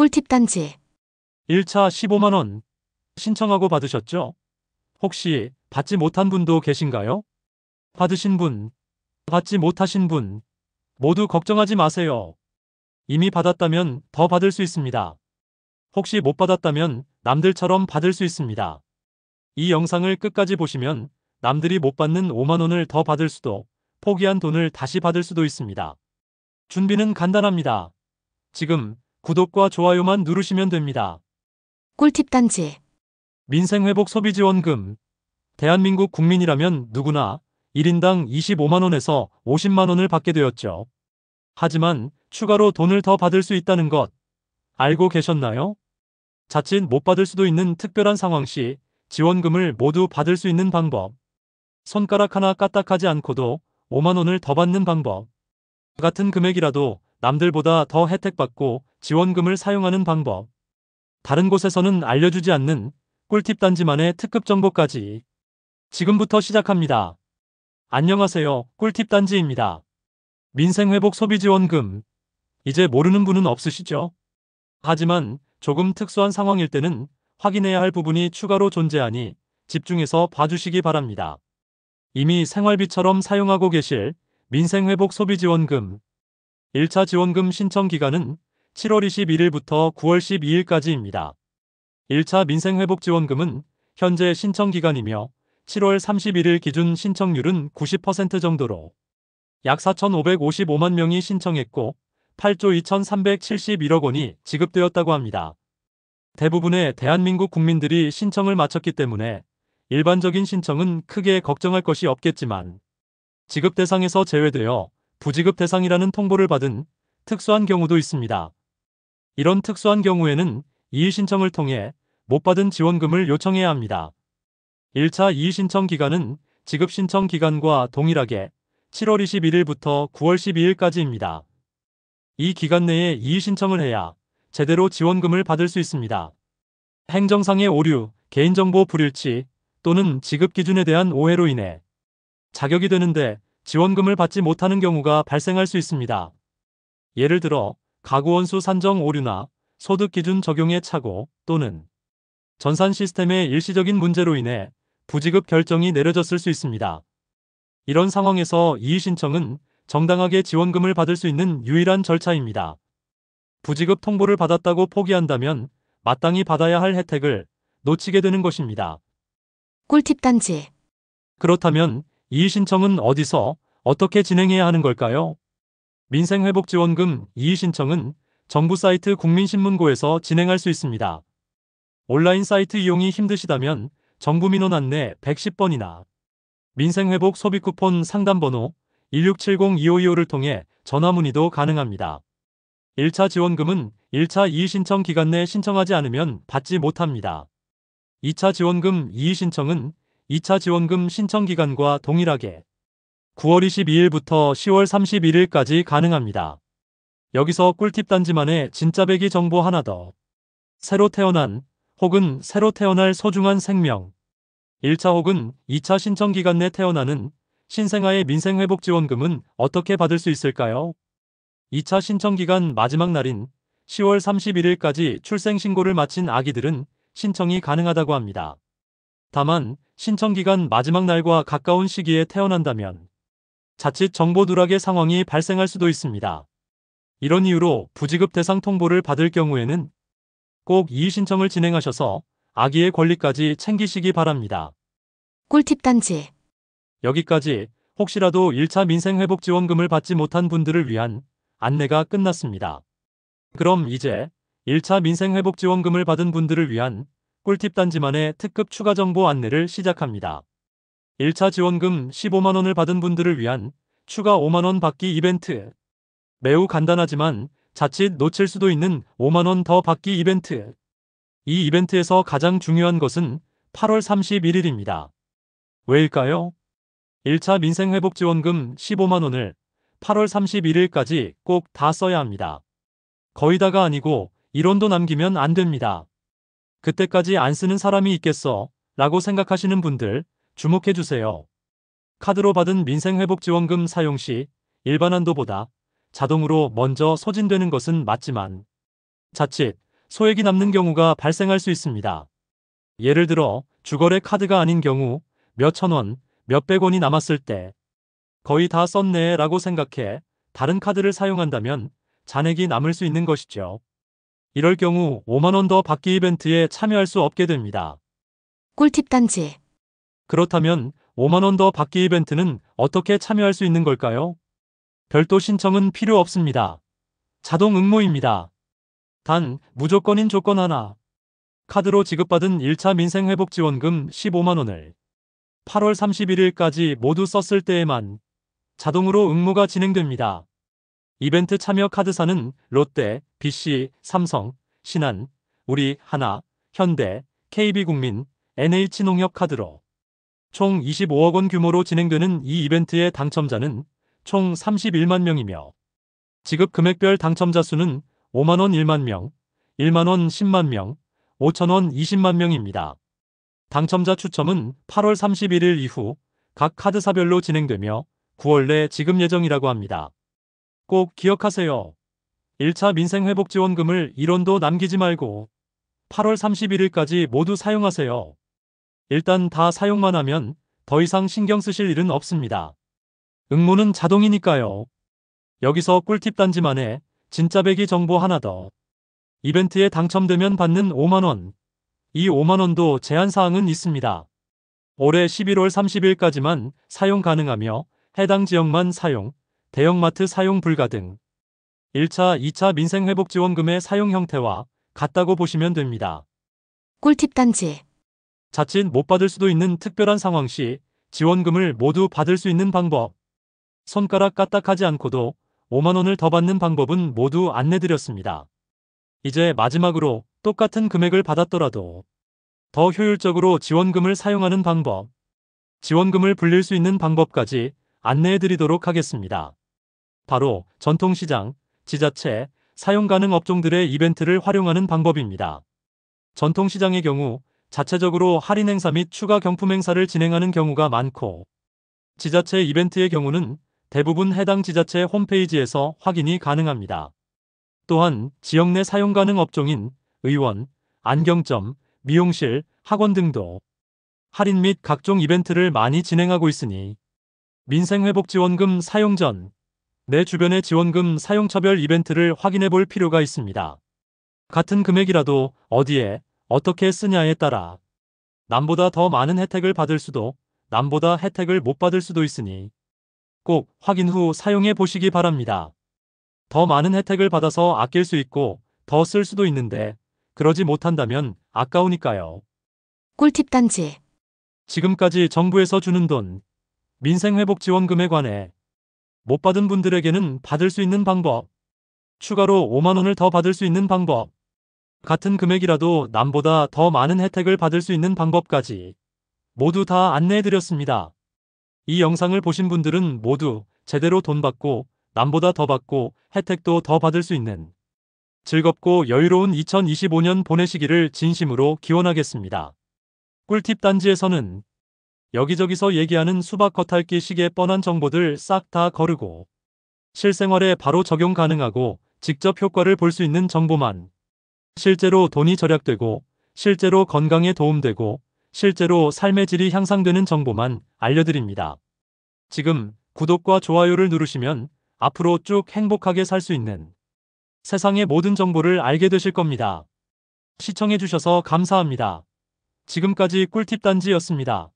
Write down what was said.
꿀팁 단지. 1차 15만원 신청하고 받으셨죠? 혹시 받지 못한 분도 계신가요? 받으신 분, 받지 못하신 분, 모두 걱정하지 마세요. 이미 받았다면 더 받을 수 있습니다. 혹시 못 받았다면 남들처럼 받을 수 있습니다. 이 영상을 끝까지 보시면 남들이 못 받는 5만원을 더 받을 수도, 포기한 돈을 다시 받을 수도 있습니다. 준비는 간단합니다. 지금 구독과 좋아요만 누르시면 됩니다. 꿀팁 단지. 민생회복 소비지원금. 대한민국 국민이라면 누구나 1인당 25만원에서 50만원을 받게 되었죠. 하지만 추가로 돈을 더 받을 수 있다는 것 알고 계셨나요? 자칫 못 받을 수도 있는 특별한 상황 시 지원금을 모두 받을 수 있는 방법. 손가락 하나 까딱하지 않고도 5만원을 더 받는 방법. 같은 금액이라도 남들보다 더 혜택받고 지원금을 사용하는 방법. 다른 곳에서는 알려주지 않는 꿀팁 단지만의 특급 정보까지 지금부터 시작합니다. 안녕하세요. 꿀팁 단지입니다. 민생회복 소비지원금. 이제 모르는 분은 없으시죠? 하지만 조금 특수한 상황일 때는 확인해야 할 부분이 추가로 존재하니 집중해서 봐주시기 바랍니다. 이미 생활비처럼 사용하고 계실 민생회복 소비지원금. 1차 지원금 신청 기간은 7월 21일부터 9월 12일까지입니다. 1차 민생회복지원금은 현재 신청 기간이며 7월 31일 기준 신청률은 90% 정도로 약 4,555만 명이 신청했고 8조 2,371억 원이 지급되었다고 합니다. 대부분의 대한민국 국민들이 신청을 마쳤기 때문에 일반적인 신청은 크게 걱정할 것이 없겠지만 지급 대상에서 제외되어 부지급 대상이라는 통보를 받은 특수한 경우도 있습니다. 이런 특수한 경우에는 이의신청을 통해 못 받은 지원금을 요청해야 합니다. 1차 이의신청 기간은 지급 신청 기간과 동일하게 7월 21일부터 9월 12일까지입니다. 이 기간 내에 이의신청을 해야 제대로 지원금을 받을 수 있습니다. 행정상의 오류, 개인정보 불일치 또는 지급 기준에 대한 오해로 인해 자격이 되는데 지원금을 받지 못하는 경우가 발생할 수 있습니다. 예를 들어 가구 원수 산정 오류나 소득 기준 적용의 착오 또는 전산 시스템의 일시적인 문제로 인해 부지급 결정이 내려졌을 수 있습니다. 이런 상황에서 이의신청은 정당하게 지원금을 받을 수 있는 유일한 절차입니다. 부지급 통보를 받았다고 포기한다면 마땅히 받아야 할 혜택을 놓치게 되는 것입니다. 꿀팁 단지. 그렇다면 이의신청은 어디서 어떻게 진행해야 하는 걸까요? 민생회복지원금 이의신청은 정부 사이트 국민신문고에서 진행할 수 있습니다. 온라인 사이트 이용이 힘드시다면 정부민원 안내 110번이나 민생회복 소비쿠폰 상담번호 1670-2525를 통해 전화문의도 가능합니다. 1차 지원금은 1차 이의신청 기간 내 신청하지 않으면 받지 못합니다. 2차 지원금 이의신청은 2차 지원금 신청 기간과 동일하게 9월 22일부터 10월 31일까지 가능합니다. 여기서 꿀팁 단지만의 진짜 배기 정보 하나 더. 새로 태어난 혹은 새로 태어날 소중한 생명. 1차 혹은 2차 신청 기간 내 태어나는 신생아의 민생회복지원금은 어떻게 받을 수 있을까요? 2차 신청 기간 마지막 날인 10월 31일까지 출생신고를 마친 아기들은 신청이 가능하다고 합니다. 다만 신청 기간 마지막 날과 가까운 시기에 태어난다면 자칫 정보 누락의 상황이 발생할 수도 있습니다. 이런 이유로 부지급 대상 통보를 받을 경우에는 꼭 이의신청을 진행하셔서 아기의 권리까지 챙기시기 바랍니다. 꿀팁 단지. 여기까지 혹시라도 1차 민생회복지원금을 받지 못한 분들을 위한 안내가 끝났습니다. 그럼 이제 1차 민생회복지원금을 받은 분들을 위한 꿀팁 단지만의 특급 추가 정보 안내를 시작합니다. 1차 지원금 15만원을 받은 분들을 위한 추가 5만원 받기 이벤트. 매우 간단하지만 자칫 놓칠 수도 있는 5만원 더 받기 이벤트. 이 이벤트에서 가장 중요한 것은 8월 31일입니다. 왜일까요? 1차 민생회복지원금 15만원을 8월 31일까지 꼭 다 써야 합니다. 거의 다가 아니고 1원도 남기면 안 됩니다. 그때까지 안 쓰는 사람이 있겠어 라고 생각하시는 분들 주목해주세요. 카드로 받은 민생회복지원금 사용 시 일반 한도보다 자동으로 먼저 소진되는 것은 맞지만 자칫 소액이 남는 경우가 발생할 수 있습니다. 예를 들어 주거래 카드가 아닌 경우 몇천 원, 몇백 원이 남았을 때 거의 다 썼네 라고 생각해 다른 카드를 사용한다면 잔액이 남을 수 있는 것이죠. 이럴 경우 5만 원 더 받기 이벤트에 참여할 수 없게 됩니다. 꿀팁 단지. 그렇다면 5만 원 더 받기 이벤트는 어떻게 참여할 수 있는 걸까요? 별도 신청은 필요 없습니다. 자동 응모입니다. 단, 무조건인 조건 하나. 카드로 지급받은 1차 민생회복지원금 15만 원을 8월 31일까지 모두 썼을 때에만 자동으로 응모가 진행됩니다. 이벤트 참여 카드사는 롯데, BC, 삼성, 신한, 우리, 하나, 현대, KB국민, NH농협 카드로 총 25억 원 규모로 진행되는 이 이벤트의 당첨자는 총 31만 명이며 지급 금액별 당첨자 수는 5만 원 1만 명, 1만 원 10만 명, 5천 원 20만 명입니다. 당첨자 추첨은 8월 31일 이후 각 카드사별로 진행되며 9월 내 지급 예정이라고 합니다. 꼭 기억하세요. 1차 민생회복지원금을 1원도 남기지 말고 8월 31일까지 모두 사용하세요. 일단 다 사용만 하면 더 이상 신경 쓰실 일은 없습니다. 응모는 자동이니까요. 여기서 꿀팁 단지만의 진짜 배기 정보 하나 더. 이벤트에 당첨되면 받는 5만 원. 이 5만 원도 제한사항은 있습니다. 올해 11월 30일까지만 사용 가능하며 해당 지역만 사용, 대형마트 사용 불가 등 1차, 2차 민생회복지원금의 사용 형태와 같다고 보시면 됩니다. 꿀팁 단지. 자칫 못 받을 수도 있는 특별한 상황 시 지원금을 모두 받을 수 있는 방법. 손가락 까딱하지 않고도 5만 원을 더 받는 방법은 모두 안내드렸습니다. 이제 마지막으로 똑같은 금액을 받았더라도 더 효율적으로 지원금을 사용하는 방법, 지원금을 불릴 수 있는 방법까지 안내해드리도록 하겠습니다. 바로 전통시장, 지자체, 사용 가능 업종들의 이벤트를 활용하는 방법입니다. 전통시장의 경우 자체적으로 할인 행사 및 추가 경품 행사를 진행하는 경우가 많고, 지자체 이벤트의 경우는 대부분 해당 지자체 홈페이지에서 확인이 가능합니다. 또한 지역 내 사용 가능 업종인 의원, 안경점, 미용실, 학원 등도 할인 및 각종 이벤트를 많이 진행하고 있으니 민생회복지원금 사용 전 내 주변의 지원금 사용처별 이벤트를 확인해 볼 필요가 있습니다. 같은 금액이라도 어디에 어떻게 쓰냐에 따라 남보다 더 많은 혜택을 받을 수도 남보다 혜택을 못 받을 수도 있으니 꼭 확인 후 사용해 보시기 바랍니다. 더 많은 혜택을 받아서 아낄 수 있고 더 쓸 수도 있는데 그러지 못한다면 아까우니까요. 꿀팁 단지. 지금까지 정부에서 주는 돈, 민생회복지원금에 관해 못 받은 분들에게는 받을 수 있는 방법, 추가로 5만 원을 더 받을 수 있는 방법, 같은 금액이라도 남보다 더 많은 혜택을 받을 수 있는 방법까지 모두 다 안내해드렸습니다. 이 영상을 보신 분들은 모두 제대로 돈 받고 남보다 더 받고 혜택도 더 받을 수 있는 즐겁고 여유로운 2025년 보내시기를 진심으로 기원하겠습니다. 꿀팁 단지에서는 여기저기서 얘기하는 수박 겉핥기 식의 뻔한 정보들 싹 다 거르고 실생활에 바로 적용 가능하고 직접 효과를 볼 수 있는 정보만, 실제로 돈이 절약되고 실제로 건강에 도움되고 실제로 삶의 질이 향상되는 정보만 알려드립니다. 지금 구독과 좋아요를 누르시면 앞으로 쭉 행복하게 살 수 있는 세상의 모든 정보를 알게 되실 겁니다. 시청해주셔서 감사합니다. 지금까지 꿀팁 단지였습니다.